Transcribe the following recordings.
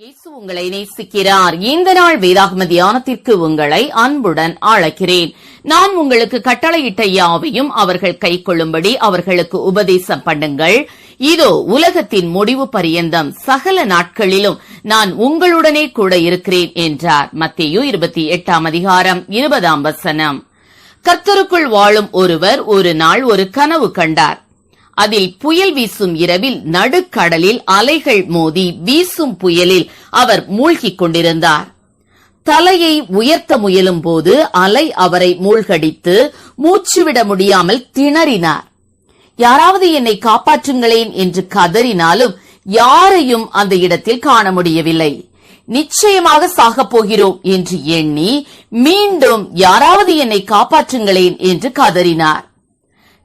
இயேசு உங்களை நேசிக்கிறார். இந்த நாள் வேதாகம தியானத்திற்கு உங்களை அன்புடன் அழைக்கிறேன். நான் உங்களுக்கு கட்டளையிட்ட யாவையும் அவர்கள் கைக்கொள்ளும்படி அவர்களுக்கு உபதேசம் பண்ணுங்கள். இதோ உலகத்தின் முடிவு பரியந்தம் சகல நாட்களிலும் நான் உங்களுடனே கூட இருக்கிறேன் என்றார். மத்தேயு 28:20. கர்த்தருக்குள் வாழும் ஒருவர் ஒரு நாள் ஒரு கனவு கண்டார். அதில் புயல் வீசும் இரவில் நடுக்கடலில் அலைகள் மோதி வீசும் புயலில் அவர் மூழ்கிக் கொண்டிருந்தார். தலையை உயர்த்த முயலும் போது அலை அவரை மூழ்கடித்து மூச்சுவிட முடியாமல் திணறினார். யாராவது என்னை காப்பாற்றுங்களேன் என்று கதறினாலும் யாரையும் அந்த இடத்தில் காண முடியவில்லை. நிச்சயமாக சாகப் போகிறோம் என்று எண்ணி மீண்டும் யாராவது என்னை காப்பாற்றுங்களேன் என்று கதறினார்.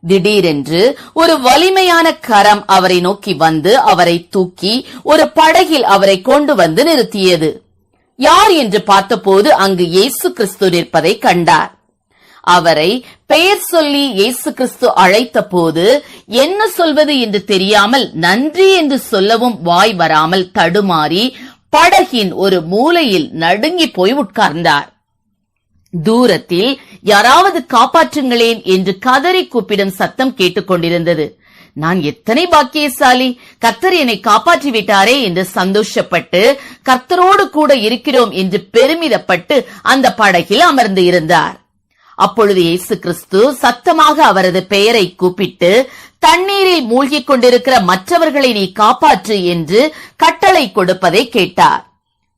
திடீரென்று ஒரு வலிமையான கரம் அவரை நோக்கி வந்து அவரை தூக்கி ஒரு படகில் அவரை கொண்டு வந்து நிறுத்தியது. யார் என்று பார்த்தபோது அங்கு இயேசு கிறிஸ்து நிற்பதை கண்டார். அவரை பெயர் சொல்லி இயேசு கிறிஸ்து அழைத்த போது என்ன சொல்வது என்று தெரியாமல் நன்றி என்று சொல்லவும் வாய் வராமல் தடுமாறி படகின் ஒரு மூலையில் நடுங்கி போய் உட்கார்ந்தார். தூரத்தில் யாராவது காப்பாற்றுங்களேன் என்று கதறி கூப்பிடும் சத்தம் கேட்டுக்கொண்டிருந்தது. நான் எத்தனை பாக்கியசாலி, கர்த்தர் என்னை காப்பாற்றி விட்டாரே என்று சந்தோஷப்பட்டு கர்த்தரோடு கூட இருக்கிறோம் என்று பெருமிதப்பட்டு அந்த படகில் அமர்ந்து இருந்தார். அப்பொழுது இயேசு கிறிஸ்து சத்தமாக அவரது பெயரை கூப்பிட்டு தண்ணீரில் மூழ்கிக் கொண்டிருக்கிற மற்றவர்களை நீ காப்பாற்று என்று கட்டளை கொடுப்பதை கேட்டார்.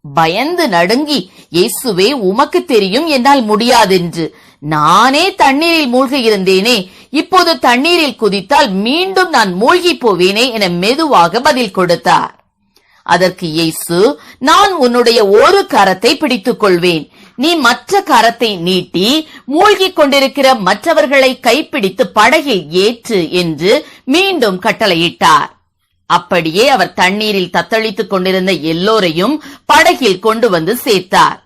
பயந்து நடுங்கி, இயேசுவே உமக்கு தெரியும் என்னால் முடியாதென்று, நானே தண்ணீரில் மூழ்க இருந்தேனே, இப்போது தண்ணீரில் குதித்தால் மீண்டும் நான் மூழ்கி போவேனே என மெதுவாக பதில் கொடுத்தார். அதற்கு இயேசு, நான் உன்னுடைய ஒரு கரத்தை பிடித்துக் கொள்வேன், நீ மற்ற கரத்தை நீட்டி மூழ்கிக் கொண்டிருக்கிற மற்றவர்களை கைப்பிடித்து படகில் ஏற்று என்று மீண்டும் கட்டளையிட்டார். அப்படியே அவர் தண்ணீரில் தத்தளித்துக் கொண்டிருந்த எல்லோரையும் படகில் கொண்டு வந்து சேர்த்தார்.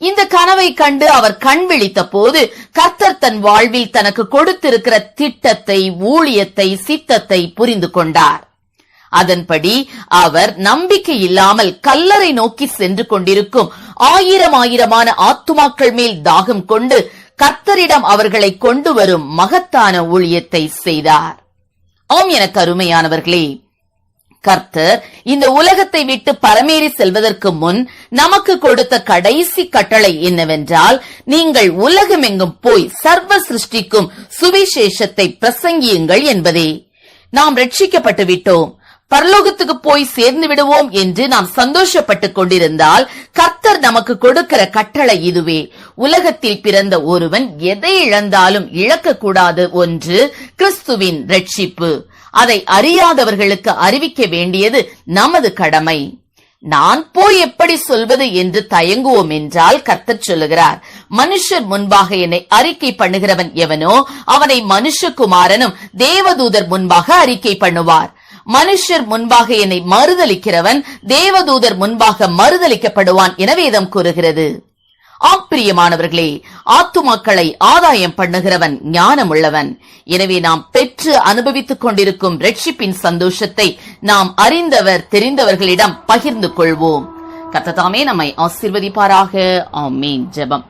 இந்த கனவை கண்டு அவர் கண் விழித்த போது கர்த்தர் தன் வாழ்வில் தனக்கு கொடுத்திருக்கிற திட்டத்தை, ஊழியத்தை, சித்தத்தை புரிந்து கொண்டார். அதன்படி அவர் நம்பிக்கை இல்லாமல் கல்லறை நோக்கி சென்று கொண்டிருக்கும் ஆயிரமான ஆத்துமாக்கள் மேல் தாகம் கொண்டு கர்த்தரிடம் அவர்களை கொண்டு வரும் மகத்தான ஊழியத்தை செய்தார். ஆம், எனக்கு அருமையானவர்களே, கர்த்தர் இந்த உலகத்தை விட்டு பரமேறி செல்வதற்கு முன் நமக்கு கொடுத்த கடைசி கட்டளை என்னவென்றால், நீங்கள் உலகமெங்கும் போய் சர்வ சிருஷ்டிக்கும் சுவிசேஷத்தை பிரசங்கியுங்கள் என்பதே. நாம் ரட்சிக்கப்பட்டு விட்டோம், பரலோகத்துக்கு போய் சேர்ந்து விடுவோம் என்று நாம் சந்தோஷப்பட்டுக் கொண்டிருந்தால் கர்த்தர் நமக்கு கொடுக்கிற கட்டளை இதுவே. உலகத்தில் பிறந்த ஒருவன் எதை இழந்தாலும் இழக்கக்கூடாது ஒன்று கிறிஸ்துவின் ரட்சிப்பு. அதை அறியாதவர்களுக்கு அறிவிக்க வேண்டியது நமது கடமை. நான் போய் எப்படி சொல்வது என்று தயங்குவோம் என்றால் கர்த்தர் சொல்லுகிறார், மனுஷர் முன்பாக என்னை அறிக்கை பண்ணுகிறவன் எவனோ அவனை மனுஷகுமாரனும் தேவதூதர் முன்பாக அறிக்கை பண்ணுவார். மனுஷர் முன்பாக என்னை மறுதலிக்கிறவன் தேவதூதர் முன்பாக மறுதலிக்கப்படுவான் என வேதம் கூறுகிறது. ஆப்பிரியமானவர்களே, ஆத்துமாக்களை ஆதாயம் பண்ணுகிறவன் ஞானம் உள்ளவன். எனவே நாம் பெற்று அனுபவித்துக் கொண்டிருக்கும் ரட்சிப்பின் சந்தோஷத்தை நாம் அறிந்தவர் தெரிந்தவர்களிடம் பகிர்ந்து கொள்வோம். கர்த்தர் தாமே நம்மை ஆசீர்வதிப்பாராக. ஆமென். ஜெபம்.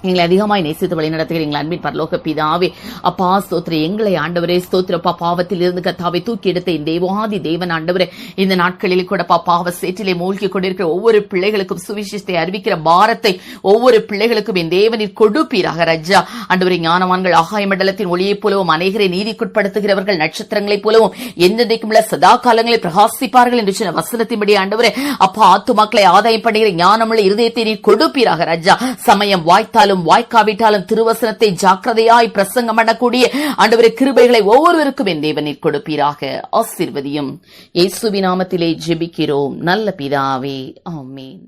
எங்களை அதிகமாய் நேசித்து வழி நடத்துகிற எங்கள் அன்பின் பரலோக பிதாவே, அப்பா ஸ்தோத்திரம். எங்களை ஆண்டவரே ஸ்தோத்திரப்பா, பாவத்தில் இருந்து கர்த்தாவை தூக்கி எடுத்த இந்த தேவாதி தேவன் ஆண்டவரே, இந்த நாட்களில் கூட பாவ சேற்றிலே மூழ்கி கொண்டிருக்கிற ஒவ்வொரு பிள்ளைகளுக்கும் சுவிசேஷத்தை அறிவிக்கிற பாரத்தை ஒவ்வொரு பிள்ளைகளுக்கும் என் தேவனில் கொடுப்பீராக. ரஜா ஆண்டவரே, ஞானவான்கள் ஆகாய மண்டலத்தின் ஒளியைப் போலவும் அநேகரை நீதிக்குட்படுத்துகிறவர்கள் நட்சத்திரங்களைப் போலவும் என்றென்றைக்கும் உள்ள சதா காலங்களில் பிரகாசிப்பார்கள் என்று சொன்ன வசனத்தின்படி ஆண்டவரே, அப்பா ஆத்துமாக்களை ஆதாயம் பண்ணுகிற ஞானமுள்ள இருதயத்தை நீர் கொடுப்பீராக. ரஜா சமயம் வாய்த்தால் வாய்க்காவிட்டாலும் திருவசனத்தை ஜாக்கிரதையாய் பிரசங்கம் பண்ணக்கூடிய ஆண்டவரே கிருபைகளை ஒவ்வொருவருக்கும் என் தேவனில் கொடுப்பீராக. ஆசீர்வதியும். இயேசுவின் நாமத்திலே ஜெபிக்கிறோம் நல்ல பிதாவே. ஆமென்.